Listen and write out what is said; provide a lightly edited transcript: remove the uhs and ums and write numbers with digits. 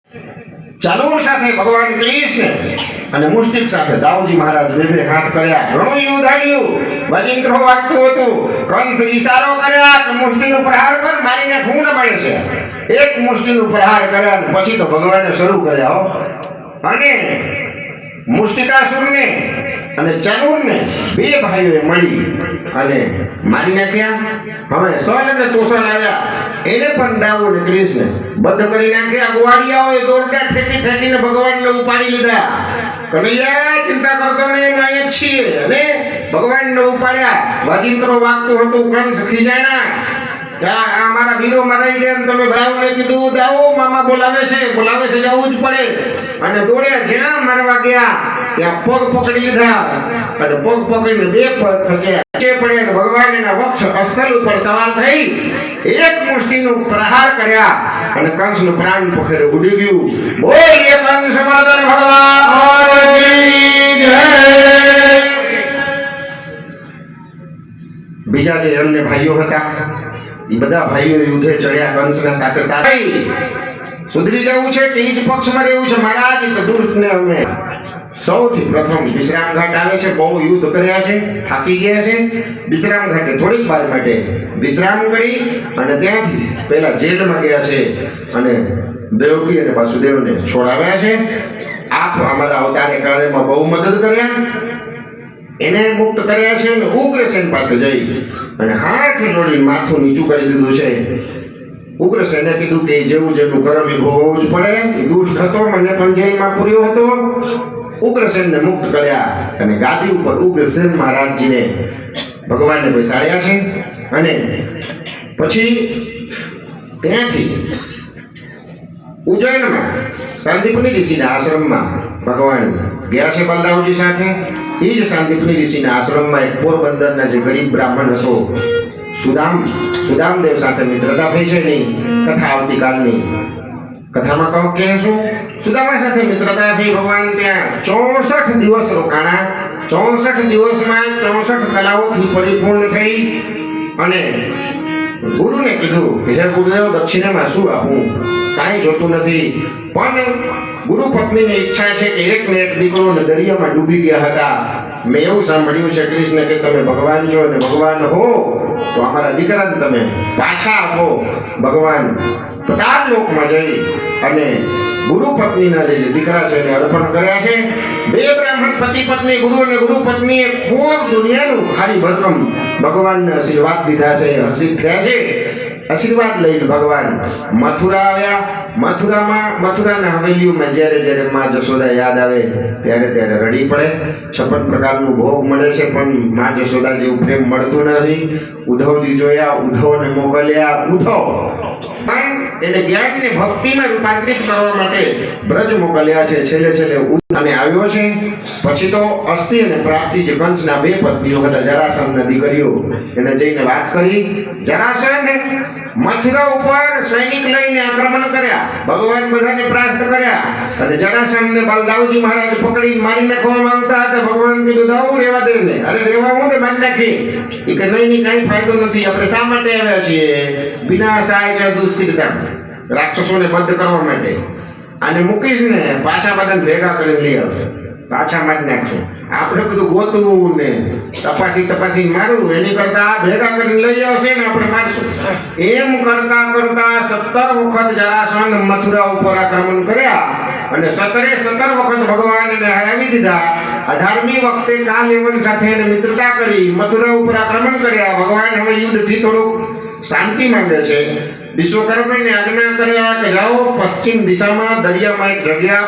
ચાલુર સાથે ભગવાન કૃષ્ણ અને મુષ્ટિક સાથે દાઉજી મહારાજ બે હાથ કર્યા. ઘણું યુદ્ધ આવ્યું, વજિંદ્રો વાગતું હતું. કંસ ઈશારો કર્યા કે મુષ્ટિનો પ્રહાર કર, મારીને ખૂન પડે છે. એક મુષ્ટિનો પ્રહાર કર્યા અને પછી તો ભગવાને શરૂ કર્યા હો. અને મુષ્ટિકાસુરને અને ચાલુરને બે ભાઈઓએ મળી અને મારી નાખ્યા. હવે સલ અને તોસલ આવ્યા, એને પણ દાઉ અને કૃષ્ણ બંધ કરી નાખ્યા. ગોવાળિયાઓએ દોરડા ઠેકી ઠેકીને ભગવાનને ઉપાડી લીધા. કનૈયા ચિંતા કરતો નહીં, અમે અહીંયા છીએ. અને ભગવાનને ઉપાડ્યા. વજિંત્રો વાગતું હતું, કંસ ખીજાણા. અમારા વીરો મરાઈ ગયા, તમે ભાવને કીધું દાવો મામા બોલાવે છે જવું જ પડે. અને દોડ્યા, જ્યાં મારવા ગયા ત્યાં પગ પકડી લીધા અને પગ પકડીને બે પગ ખચ્યા પડે અને ભગવાન એના વક્ષ અસ્તલ ઉપર સવાર થઈ એક મુષ્ટિનો પ્રહાર કર્યા અને કંસનું પ્રાણ પખરે ઉડી ગયું. બોલીએ કંસ મર્દન ભગવાન કી જય. બીજા જે અન્ય ભાઈઓ હતા એ બધા ભાઈઓ યુદ્ધે ચડ્યા કંસના સાથે સાથે. સુધરી જવું છે કે એ જ પક્ષમાં રહેવું છે મહારાજ, તો દુષ્ટને અમે સૌથી પ્રથમ વિશ્રામ ઘાટ આવે છે. બહુ યુદ્ધ કર્યા છે, થાકી ગયા છે. વિશ્રામ ઘાટે થોડીક વાર માટે વિશ્રામ કરી અને ત્યાંથી પહેલા જેલમાં ગયા છે અને દેવકી અને વાસુદેવને છોડાવ્યા છે. આપ અમારા અવતારે કાર્યમાં બહુ મદદ કર્યા, એને મુક્ત કર્યા છે. અને ઉગ્રસેન પાસે જઈ અને હાથ જોડીને માથું નીચું કરી દીધું છે. ઉગ્રસેને કીધું કે જેવું જેનું કર્મ એ ભોગવવું જ પડે. એ દુષ્ટ હતો, મને પણ જેલમાં પૂર્યો હતો. ઉગ્રસેનને મુક્ત કર્યા અને ગાદી ઉપર ઉગ્રસેન મહારાજજીને ભગવાનને બેસાડ્યા છે. અને પછી ત્યાંથી ઉજ્જૈનમાં શાંતિપુની ઋષિના આશ્રમમાં ભગવાન ગયા છે બલદાવજી સાથે. એ જ શાંતિપુની ઋષિના આશ્રમમાં એક પોરબંદરના જે ગરીબ બ્રાહ્મણ હતો સુદામદેવ સાથે મિત્રતા થઈ છે. એની કથા આવતીકાલની કથામાં કહો કે શું સુદામા સાથે મિત્રતા થઈ. ભગવાન ત્યાં 64 દિવસ રોકાણા. 64 દિવસમાં 64 કલાઓથી પરિપૂર્ણ થઈ અને ગુરુને કીધું કે હે ગુરુદેવ, દક્ષિણામાં શું આપું? કાંઈ જોતું નથી. પણ ગુરુ પત્નીની ઈચ્છા છે કે એક ને એક દીકરો દરિયામાં ડૂબી ગયા હતા. મેં એવું સાંભળ્યું છે કૃષ્ણ કે તમે ભગવાન છો અને ભગવાન હો તો અમારા દીકરાને તમે પાછા આપો. ભગવાન પતાર લોકમાં જઈ અને ગુરુ પત્નીના જે દીકરા છે એને અર્પણ કર્યા છે. બે બ્રાહ્મણ પતિ પત્ની, ગુરુ અને ગુરુ પત્નીએ ખૂબ દુનિયાનું ખાલી ભરકમ ભગવાનને આશીર્વાદ દીધા છે, હર્ષિત થયા છે. આશીર્વાદ લઈને ભગવાન મથુરા આવ્યા. મથુરાના હવેલીઓમાં જ્યારે માં જશોદા યાદ આવે ત્યારે રડી પડે. 56 પ્રકારનું ભોગ મળે છે પણ માં જશોદા જેવું પ્રેમ મળતું નથી. ઉદ્ધવજી જોયા, ઉદ્ધવને મોકલ્યા. ઉદ્ધવ એને જ્ઞાનને ભક્તિમાં રૂપાંતરિત કરવા માટે બ્રજ મોકલ્યા છે. છેલ્લે અને આવ્યો છે. પછી તો અસ્થિ અને પ્રાપ્તિ જે કંસના બે પત્નીઓ હતા, જરાસંધના દીકરીઓ, એને જઈને વાત કરી. જરાસંધ મથુરા ઉપર સૈનિક લઈને આક્રમણ કર્યા. ભગવાન બધાને પ્રાસ્ત કર્યા અને જરાસંધને બલદાવજી મહારાજ પકડી મારી નાખવા માંગતા હતા. ભગવાન કીધું દાઉ રેવા દે ને. અરે રેવા હું ને મારી નાખી. એ કે નહીં, કાંઈ ફાયદો નથી. આપણે શા માટે આવ્યા છીએ? વિનાશાય છે દુષ્કૃતા, રાક્ષસોને બંધ કરવા માટે. આને મૂકીશ ને પાછા બધાને ભેગા કરીને લઈ આવશે, પાછા મારી નાખશું. આપણે બધું ગોતવું ને તપાસી મારવું, એની કરતા ભેગા કરીને લઈ આવશે ને આપણે મારશું. એમ કરતા 17 વખત જરાસંધ મથુરા ઉપર આક્રમણ કર્યા અને 17 વખત ભગવાન એને હરાવી દીધા. 18મી વખતે કાલયવન સાથે એને મિત્રતા કરી, મથુરા ઉપર આક્રમણ કર્યા. ભગવાન હવે યુદ્ધથી થોડુંક શાંતિ માંગે છે. વિશ્વકર્માને આજ્ઞા કર્યા કે જાઓ પશ્ચિમ દિશામાં દરિયામાં એક જગ્યા આપો,